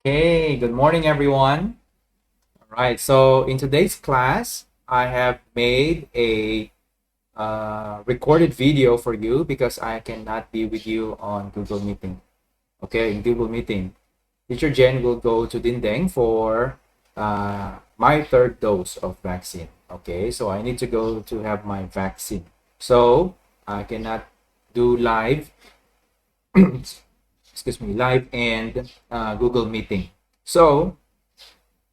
Okay, good morning, everyone. All right, so in today's class, I have made a recorded video for you because I cannot be with you on Google Meeting. Okay, in Google Meeting, Teacher Jen will go to Dindeng for my third dose of vaccine. Okay, so I need to go to have my vaccine. So I cannot do live, excuse me, live and Google Meeting. So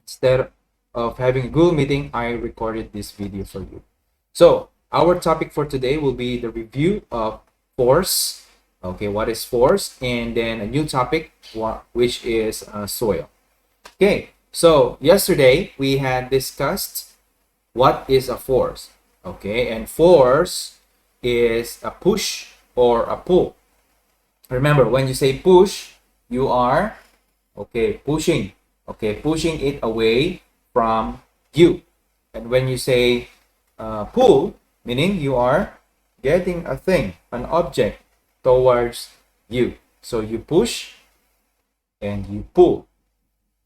instead of having a Google Meeting, I recorded this video for you. So our topic for today will be the review of force. Okay, what is force? And then a new topic, which is soil. Okay, so yesterday we had discussed what is a force. Okay, and force is a push or a pull. Remember, when you say push, you are pushing pushing it away from you. And when you say pull, meaning you are getting a thing, an object towards you. So you push and you pull.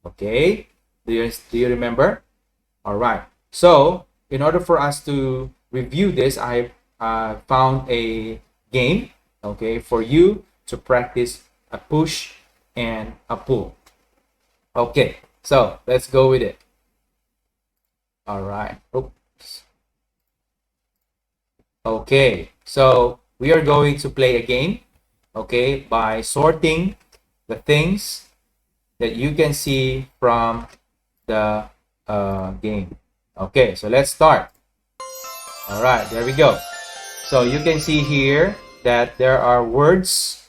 Okay, do you remember? All right, so in order for us to review this, I found a game, okay, for you to practice a push and a pull. Okay, so let's go with it. All right. Oops. Okay, so we are going to play a game, okay, by sorting the things that you can see from the game. Okay, so let's start. All right, there we go. So you can see here that there are words,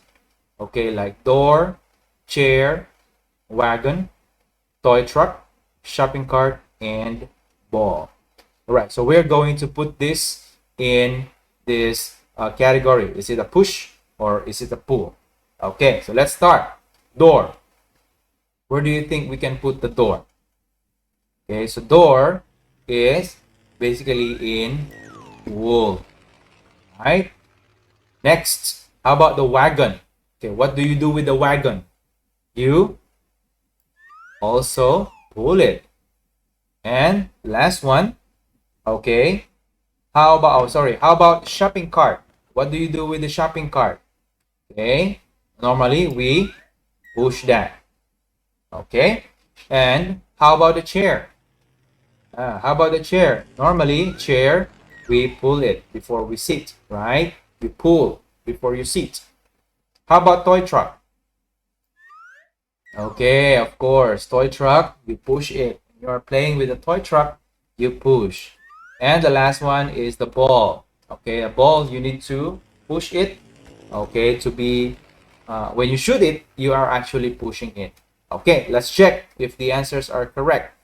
okay, like door, chair, wagon, toy truck, shopping cart, and ball. All right, so we're going to put this in this category. Is it a push or is it a pull? Okay, so let's start. Door. Where do you think we can put the door? Okay, so door is basically in wool, right? Next, how about the wagon? Okay, what do you do with the wagon? You also pull it. And last one, okay, how about shopping cart? What do you do with the shopping cart? Okay, normally we push that. Okay, and how about the chair? How about the chair? Normally, chair, we pull it before we sit, right? You pull before you sit. How about toy truck? Okay, of course, toy truck, you push it. You are playing with a toy truck, you push. And the last one is the ball. Okay, a ball, you need to push it. Okay, to be, when you shoot it, you are actually pushing it. Okay, let's check if the answers are correct.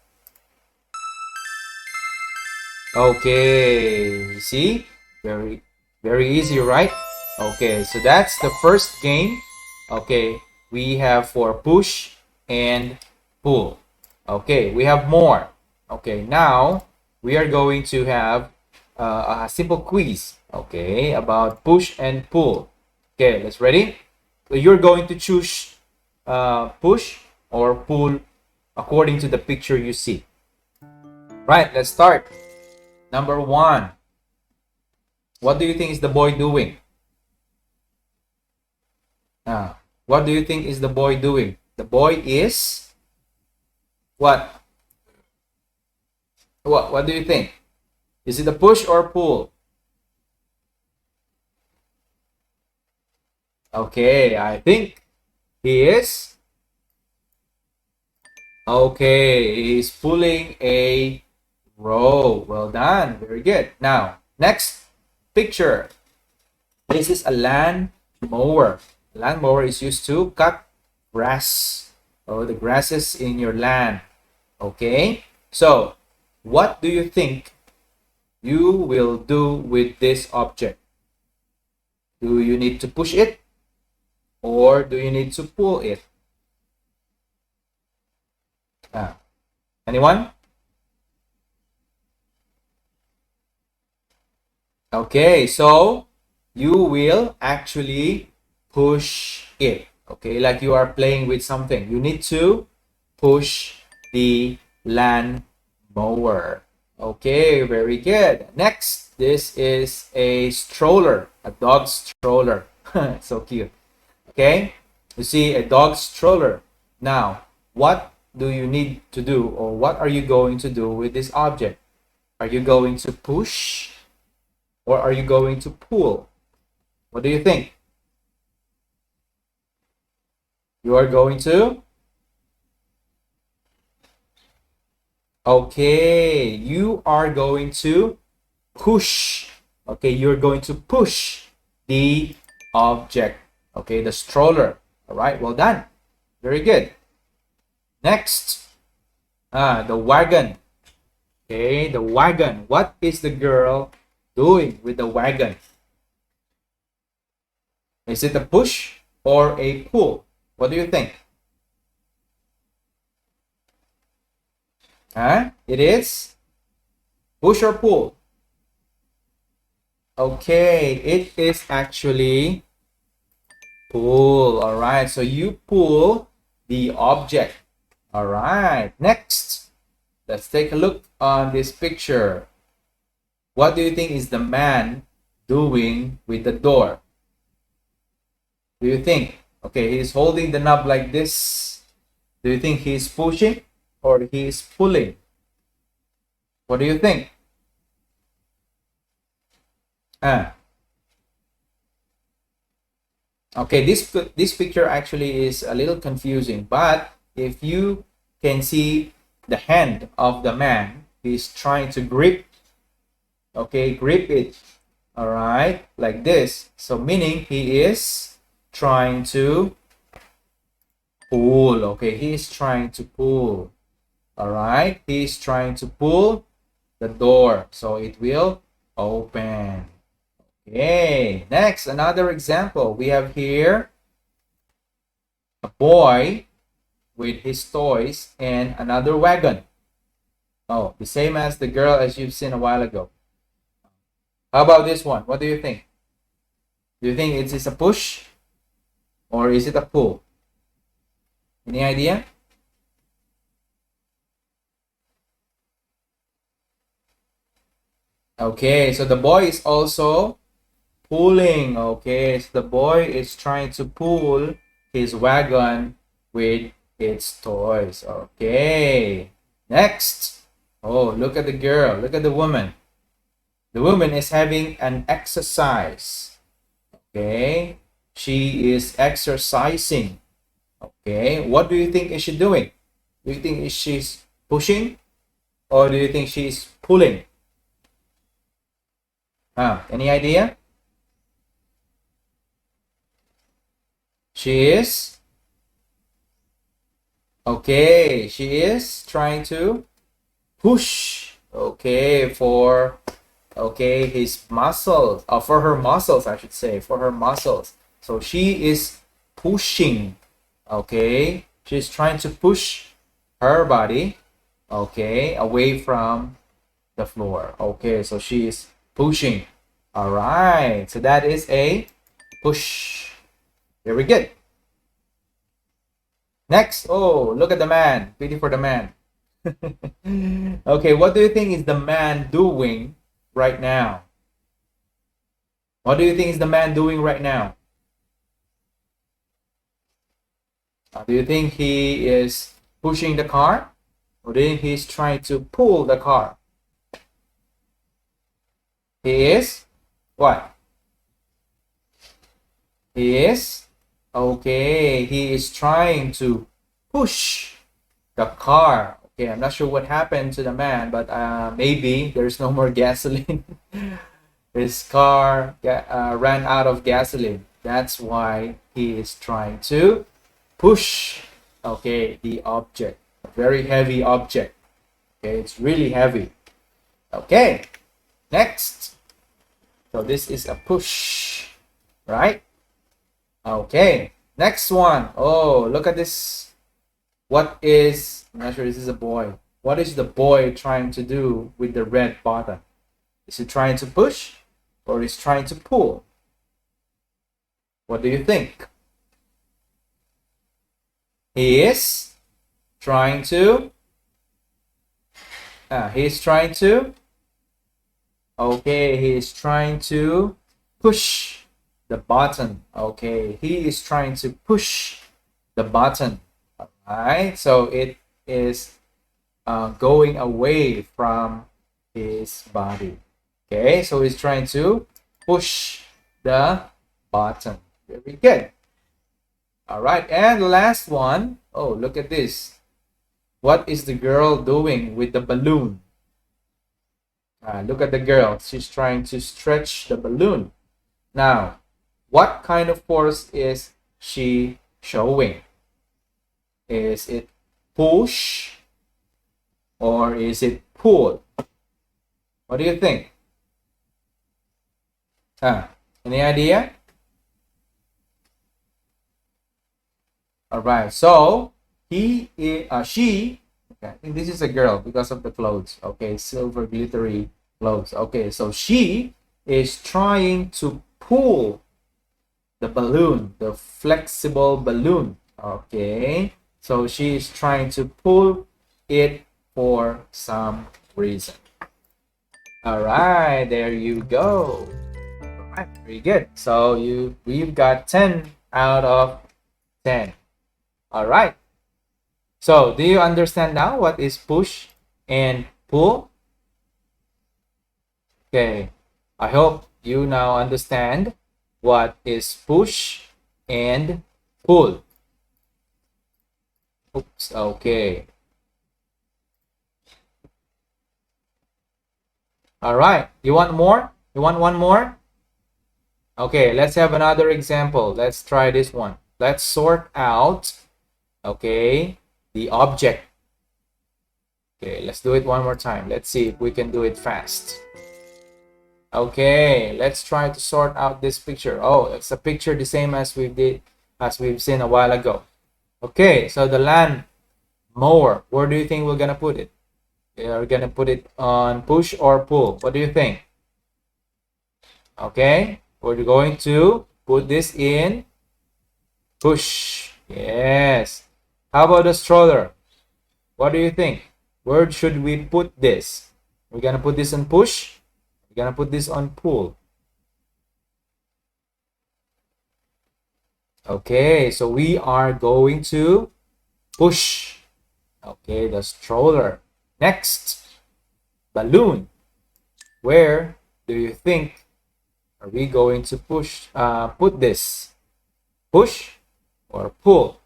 Okay, see? Very, very easy, right? Okay, so that's the first game. Okay, we have for push and pull. Okay, we have more. Okay, now we are going to have a simple quiz. Okay, about push and pull. Okay, let's ready? So you're going to choose push or pull according to the picture you see. Right, let's start. Number one. What do you think is the boy doing? What do you think is the boy doing? The boy is what? What do you think? Is it a push or pull? Okay, I think he is. Okay, he's pulling a row. Well done. Very good. Now, next picture. This is a lawn mower. Lawn mower is used to cut grass or the grasses in your land. Okay, so what do you think you will do with this object? Do you need to push it or do you need to pull it? Anyone? Okay, so you will actually push it. Okay, like you are playing with something. You need to push the lawn mower. Okay, very good. Next, this is a stroller, a dog stroller. So cute. Okay, you see a dog stroller. Now, what do you need to do, or what are you going to do with this object? Are you going to push, or are you going to pull? What do you think? You are going to? Okay, you are going to push. Okay, you're going to push the object. Okay, the stroller. All right, well done. Very good. Next, the wagon. Okay, the wagon. What is the girl doing with the wagon? Is it a push or a pull? What do you think? It is push or pull? Okay, it is actually pull. All right, so you pull the object. All right, next, let's take a look on this picture. What do you think is the man doing with the door? Do you think? Okay, he's holding the knob like this. Do you think he's pushing or he's pulling? What do you think? Okay, this picture actually is a little confusing, but if you can see the hand of the man, he's trying to grip. Okay, grip it. All right, like this. So meaning he is trying to pull. Okay, he is trying to pull. All right, he is trying to pull the door so it will open. Okay, next, another example. We have here a boy with his toys and another wagon. Oh, the same as the girl as you've seen a while ago. How about this one? What do you think? Do you think it is a push or is it a pull? Any idea? Okay, so the boy is also pulling. Okay, so the boy is trying to pull his wagon with its toys. Okay, next. Oh, look at the girl. Look at the woman. The woman is having an exercise. Okay, she is exercising. Okay, what do you think is she doing? Do you think she's pushing or do you think she's pulling? Any idea? She is? Okay, she is trying to push. Okay, for his muscles, for her muscles, I should say, for her muscles. So she is pushing. Okay, she's trying to push her body, okay, away from the floor. Okay, so she is pushing. All right, so that is a push. Very good. Next, oh, look at the man. Pity for the man. Okay, what do you think is the man doing right now? What do you think is the man doing right now? Do you think he is pushing the car? Or do you think he's trying to pull the car? He is? What? He is? Okay, he is trying to push the car. Okay, I'm not sure what happened to the man, but maybe there's no more gasoline. His car ran out of gasoline. That's why he is trying to push, okay, the object. A very heavy object. Okay, it's really heavy. Okay, next. So this is a push, right? Okay, next one. Oh, look at this. What is, I'm not sure this is a boy. What is the boy trying to do with the red button? Is he trying to push or is he trying to pull? What do you think? He is trying to he's trying to okay, he's trying to push the button. Okay, he is trying to push the button. All right, so it is going away from his body. Okay, so he's trying to push the button. Very good. All right, and the last one. Oh, look at this. What is the girl doing with the balloon? Look at the girl. She's trying to stretch the balloon. Now, what kind of force is she showing? Is it push or is it pull? What do you think? Any idea? All right, so she, okay, I think this is a girl because of the clothes. Okay, silver glittery clothes. Okay, so she is trying to pull the balloon, the flexible balloon. Okay, so she is trying to pull it for some reason. All right, there you go. All right, very good. So we've got 10 out of 10. All right. So do you understand now what is push and pull? Okay, I hope you now understand what is push and pull. Oops, okay. All right, you want more? You want one more? Okay, let's have another example. Let's try this one. Let's sort out, okay, the object. Okay, let's do it one more time. Let's see if we can do it fast. Okay, let's try to sort out this picture. Oh, it's a picture the same as we've seen a while ago. Okay, so the lawn mower, where do you think we're gonna put it? We're gonna put it on push or pull. What do you think? Okay, we're going to put this in push. Yes. How about the stroller? What do you think? Where should we put this? We're gonna put this on push. We're gonna put this on pull. Okay, so we are going to push. Okay, the stroller. Next, balloon. Where do you think are we going to put this? Push or pull?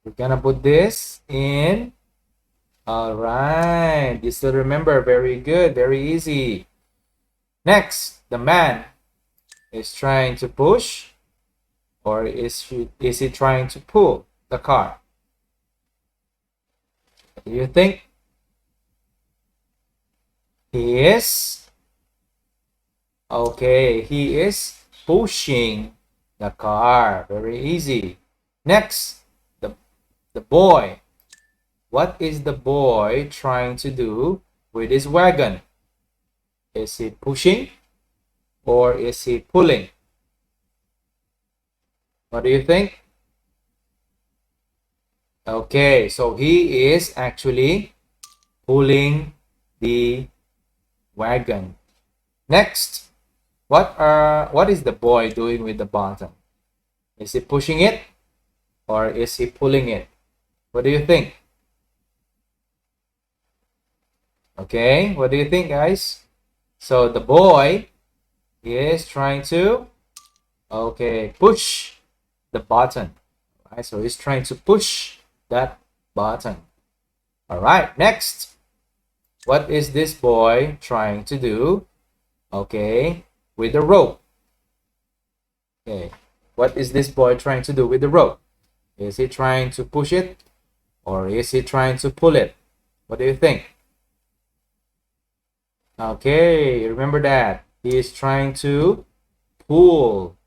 We're gonna put this in. All right, you still remember? Very good, very easy. Next, the man is trying to push, or is he trying to pull the car? What do you think? He is. Okay, he is pushing the car. Very easy. Next, the boy. What is the boy trying to do with his wagon? Is he pushing or is he pulling? What do you think? Okay, so he is actually pulling the wagon. Next, what is the boy doing with the button? Is he pushing it or is he pulling it? What do you think? Okay, what do you think, guys? So the boy is trying to, okay, push the button. All right, so he's trying to push that button. All right, next, what is this boy trying to do? Okay, with the rope. Okay, what is this boy trying to do with the rope? Is he trying to push it or is he trying to pull it? What do you think? Okay, remember that. He is trying to pull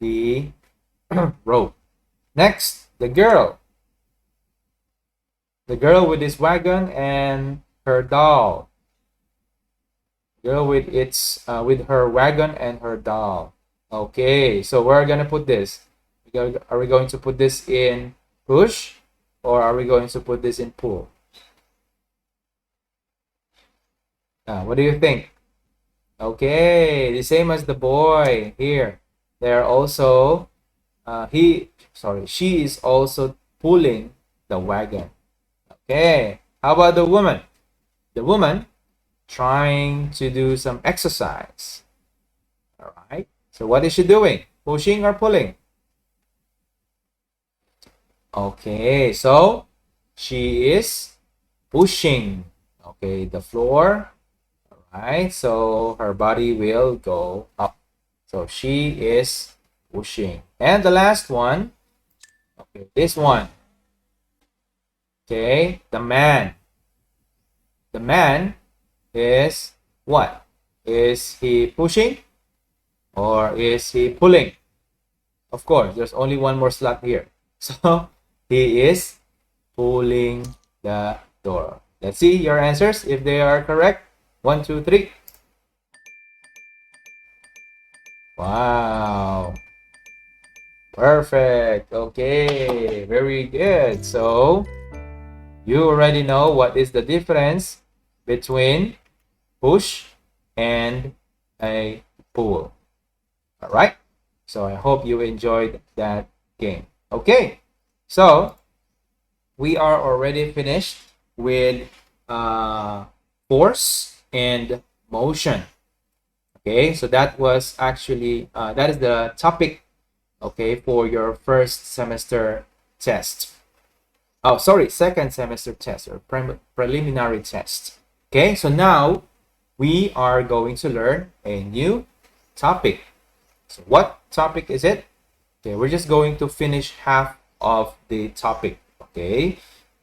the rope. Next, the girl. The girl with his wagon and her doll. Girl with with her wagon and her doll. Okay, so we're gonna put this. Are we going to put this in push or are we going to put this in pull? What do you think? Okay, the same as the boy here. They're also she is also pulling the wagon. Okay, how about the woman? The woman trying to do some exercise. All right, so what is she doing? Pushing or pulling? Okay, so she is pushing. Okay, the floor. All right, so her body will go up. So she is pushing. And the last one, okay, this one. Okay, the man. The man is what? Is he pushing or is he pulling? Of course, there's only one more slot here. So he is pulling the door. Let's see your answers if they are correct. 1, 2, 3. Wow. Perfect. Okay. Very good. So you already know what is the difference between push and a pull. All right. So I hope you enjoyed that game. Okay. So we are already finished with force and motion. Okay, so that was actually that is the topic, okay, for your first semester test. Oh, sorry, second semester test or preliminary test. Okay, so now we are going to learn a new topic. So what topic is it? Okay, we're just going to finish half of the topic. Okay,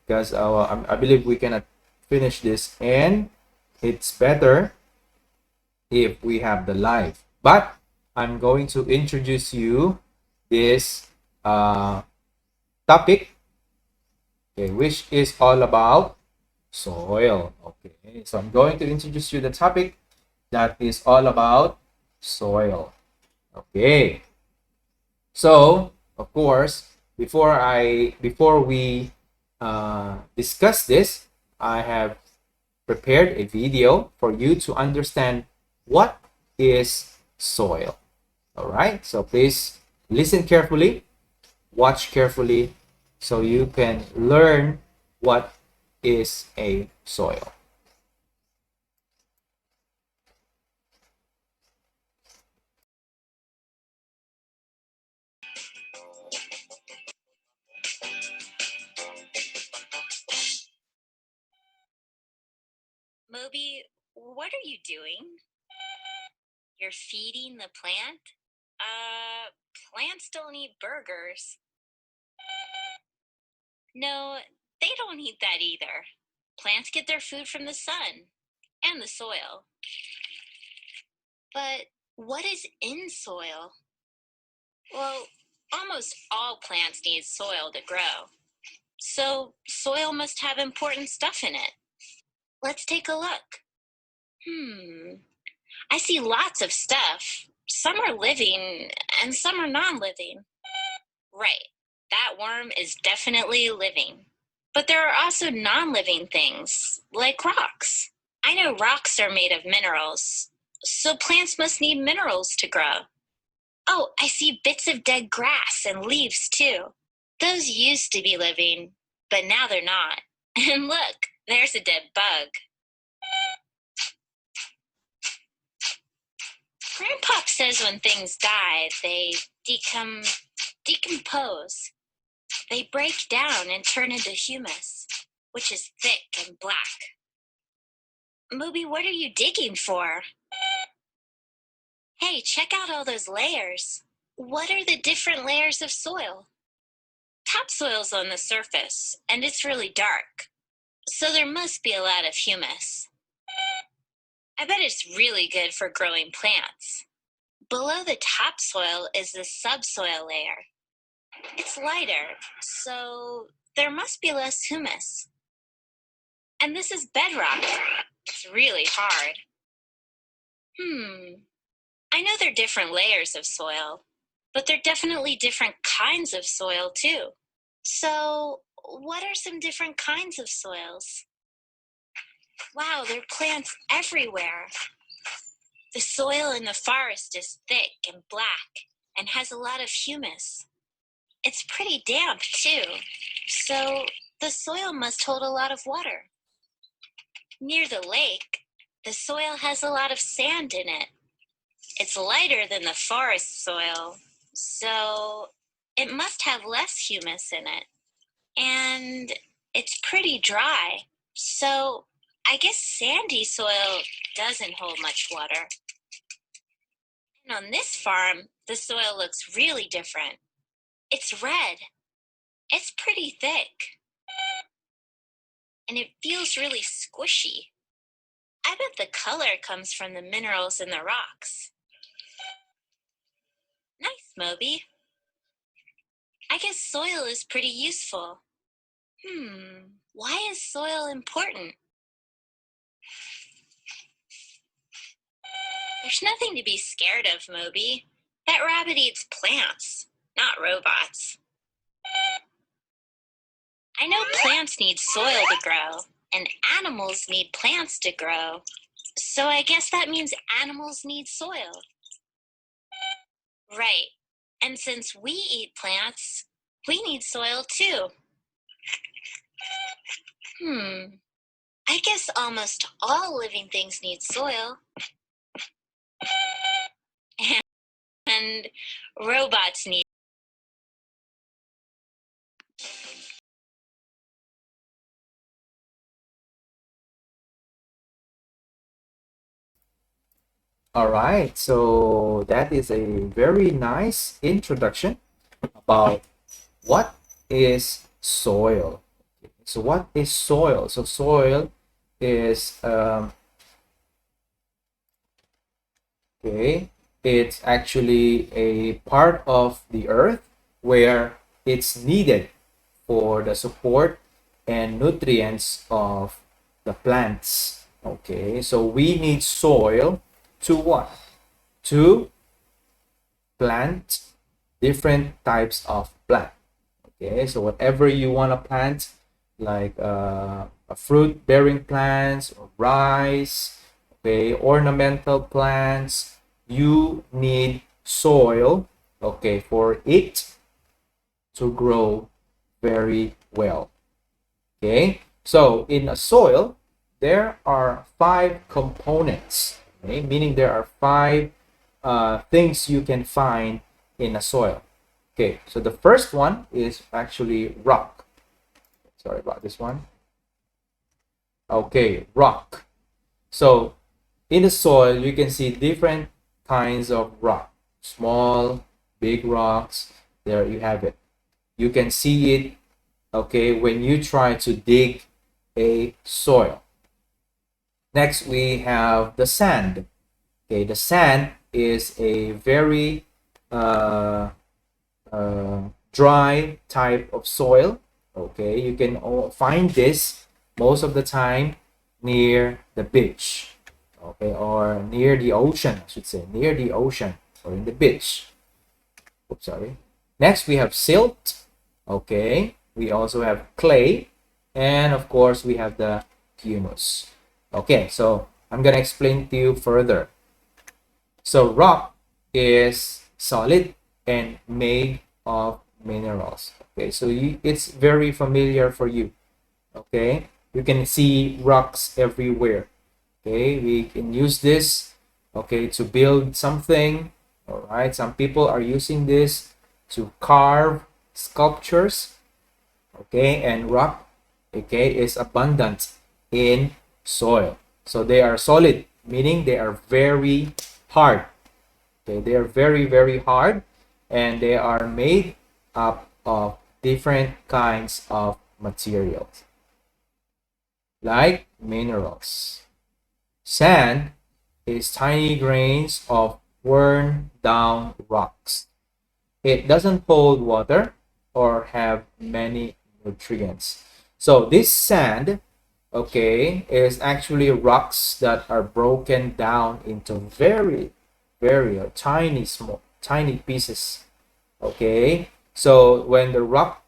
because I believe we cannot finish this, and it's better if we have the live. But I'm going to introduce you this topic, okay, which is all about soil. Okay, so I'm going to introduce you the topic that is all about soil. Okay, so of course, before we discuss this, I have prepared a video for you to understand what is soil. All right, so please listen carefully, watch carefully, so you can learn what is a soil. Moby, what are you doing? You're feeding the plant? Uh, Plants don't eat burgers. No, they don't eat that either. Plants get their food from the sun and the soil. But what is in soil? Well, almost all plants need soil to grow. So, soil must have important stuff in it. Let's take a look. I see lots of stuff. Some are living and some are non living. Right. That worm is definitely living. But there are also non living things, like rocks. I know rocks are made of minerals, so plants must need minerals to grow. Oh, I see bits of dead grass and leaves too. Those used to be living, but now they're not. And look, there's a dead bug. Grandpop says when things die, they decompose. They break down and turn into humus, which is thick and black. Moby, what are you digging for? Hey, check out all those layers. What are the different layers of soil? Topsoil's on the surface, and it's really dark, so there must be a lot of humus. I bet it's really good for growing plants. Below the topsoil is the subsoil layer. It's lighter, so there must be less humus. And this is bedrock. It's really hard. I know there are different layers of soil, but they're definitely different kinds of soil too. So, what are some different kinds of soils? Wow, there are plants everywhere. The soil in the forest is thick and black and has a lot of humus. It's pretty damp too, so the soil must hold a lot of water. Near the lake, the soil has a lot of sand in it. It's lighter than the forest soil, so it must have less humus in it. And it's pretty dry, so I guess sandy soil doesn't hold much water. And on this farm, the soil looks really different. It's red. It's pretty thick. And it feels really squishy. I bet the color comes from the minerals in the rocks. Nice, Moby. I guess soil is pretty useful. Why is soil important? There's nothing to be scared of, Moby. That rabbit eats plants, not robots. I know plants need soil to grow, and animals need plants to grow. So I guess that means animals need soil. Right. And since we eat plants, we need soil too. I guess almost all living things need soil. And robots need. All right, so that is a very nice introduction about what is soil. So what is soil? So soil is okay, it's actually a part of the earth where it's needed for the support and nutrients of the plants. Okay, so we need soil to what? To plant different types of plant. Okay, so whatever you want to plant, like a fruit bearing plants or rice, okay, ornamental plants, you need soil, okay, for it to grow very well. Okay, so in a soil there are 5 components, okay, meaning there are 5 things you can find in a soil. Okay, so the first one is actually rock. Sorry about this one. Okay, rock. So in the soil you can see different kinds of rock, small, big rocks. There you have it. You can see it, okay, when you try to dig a soil. Next we have the sand. Okay, the sand is a very dry type of soil. Okay, you can find this most of the time near the beach, okay, or near the ocean, I should say, near the ocean or in the beach. Oops, sorry. Next we have silt. Okay, we also have clay, and of course we have the humus. Okay, so I'm gonna explain to you further. So rock is solid and made of minerals. Okay, so it's very familiar for you. Okay, you can see rocks everywhere. Okay, we can use this, okay, to build something. All right, some people are using this to carve sculptures. Okay, and rock, okay, is abundant in soil. So they are solid, meaning they are very hard. Okay, they are very, very hard, and they are made up of different kinds of materials, like minerals. Sand is tiny grains of worn down rocks. It doesn't hold water or have many nutrients. So this sand, okay, is actually rocks that are broken down into very tiny pieces. Okay, so when the rock,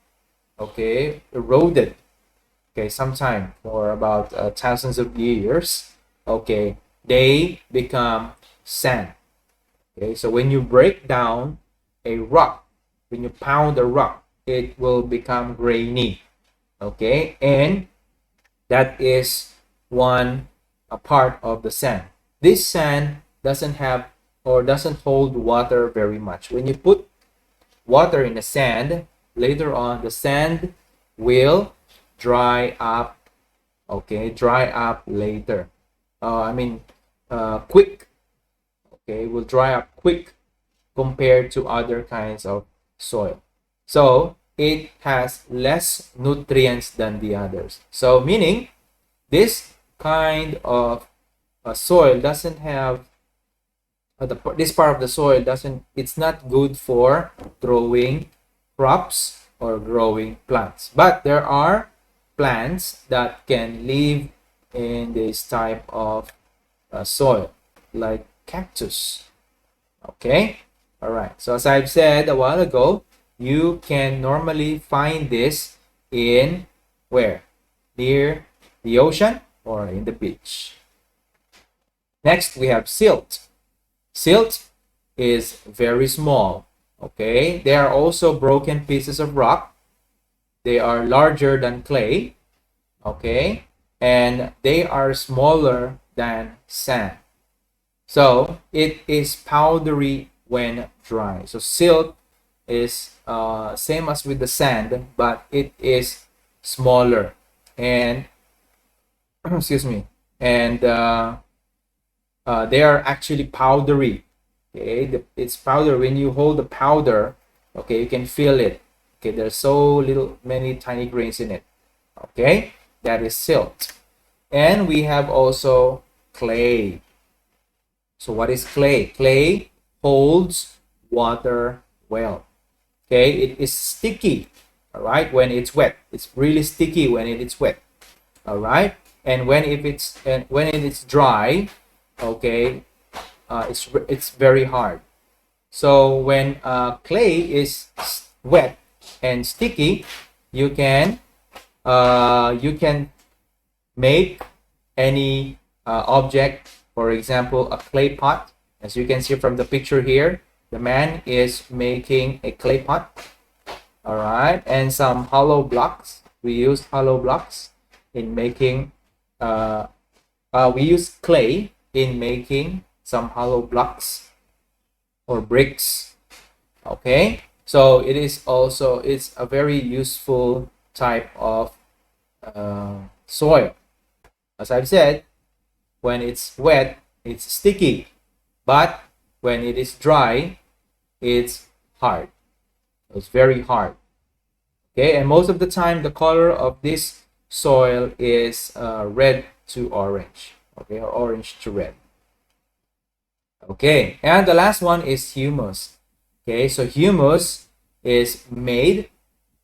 okay, eroded, okay, sometime for about thousands of years, okay, they become sand. Okay, so when you break down a rock, when you pound a rock, it will become grainy. Okay, and that is one a part of the sand. This sand doesn't have or doesn't hold water very much. When you put water in the sand, later on the sand will dry up. Okay, dry up later. Quick. Okay, will dry up quick compared to other kinds of soil. So it has less nutrients than the others. So meaning this kind of soil doesn't have this part of the soil doesn't, it's not good for growing crops or growing plants. But there are plants that can live in this type of soil, like cactus. Okay, all right, so as I've said a while ago, you can normally find this in where? Near the ocean or in the beach. Next, we have silt. Silt is very small. Okay, they are also broken pieces of rock. They are larger than clay. Okay, and they are smaller than sand. So it is powdery when dry. So silt is same as with the sand, but it is smaller and excuse me, and they are actually powdery. Okay, it's powder. When you hold the powder, okay, you can feel it. Okay, there's so little, many tiny grains in it. Okay, that is silt. And we have also clay. So what is clay? Clay holds water well. Okay, it is sticky. All right, when it's wet, it's really sticky when it is wet. All right, and when it is dry, okay, it's very hard. So when clay is wet and sticky, you can make any object. For example, a clay pot. As you can see from the picture here, the man is making a clay pot. All right, and some hollow blocks. We use hollow blocks in making. We use clay in making some hollow blocks or bricks. Okay, so it's a very useful type of soil. As I've said, when it's wet, it's sticky, but when it is dry, it's hard. It's very hard. Okay, and most of the time the color of this soil is red to orange. Okay, or orange to red. Okay, and the last one is humus. Okay, so humus is made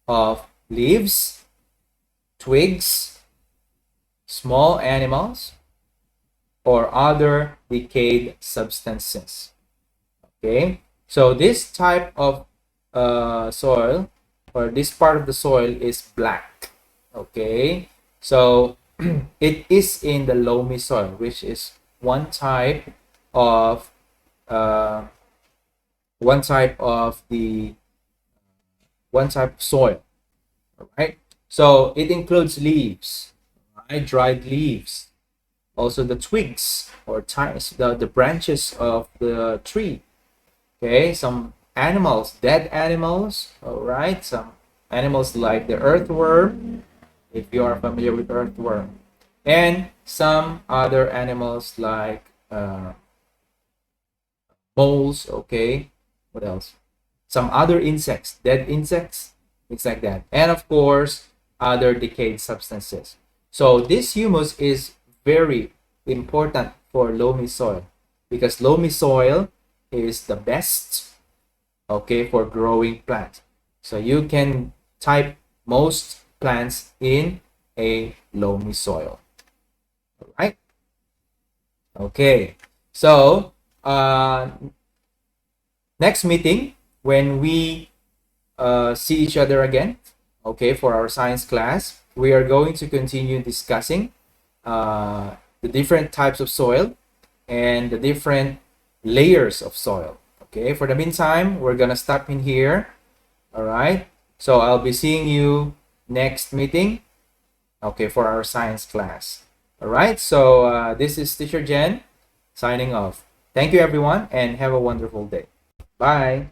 of leaves, twigs, small animals, or other decayed substances. Okay, so this type of soil, or this part of the soil, is black. Okay, so it is in the loamy soil, which is one type of soil. All right, so it includes leaves, right? Dried leaves, also the twigs or the branches of the tree. Okay, some animals, dead animals. All right, some animals like the earthworm, if you are familiar with earthworm, and some other animals like moles. Okay, what else? Some other insects, dead insects, things like that, and of course other decayed substances. So this humus is very important for loamy soil, because loamy soil is the best, okay, for growing plants. So you can type most plants in a loamy soil. All right, okay, so next meeting, when we see each other again, okay, for our science class. We are going to continue discussing the different types of soil and the different layers of soil. Okay, for the meantime, we're gonna stop in here. All right, so I'll be seeing you next meeting, okay, for our science class. All right, so this is Teacher Jen signing off. Thank you, everyone, and have a wonderful day. Bye.